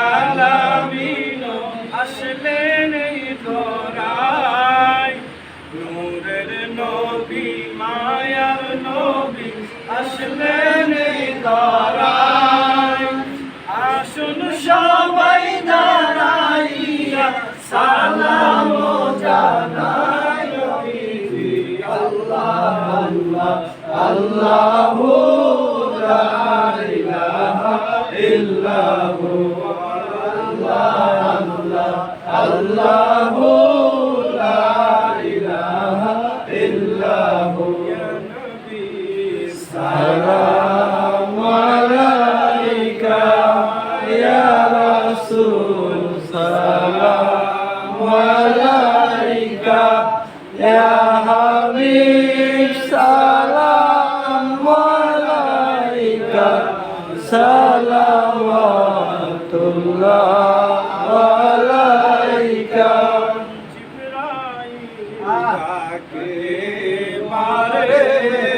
للعالمين আসলেন এই ধরায় নূরের নবী মায়ার নবী আসলেন এই ধরায় আসুন সবাই দাঁড়াইয়া সালাম জানাই নবীজি আল্লাহ আল্লাহ আল্লাহু লা ইলাহা ইল্লাহু আল্লাহু লা ইলাহা ইল্লাহু ইয়া নবী সালামু আলাইকা ইয়া রাসূল সালামু আলাইকা ইয়া হাবিব সালামু আলাইকা সালাওয়াতুল্লাহ আলাইকা জিবরাইল ডাকে মারে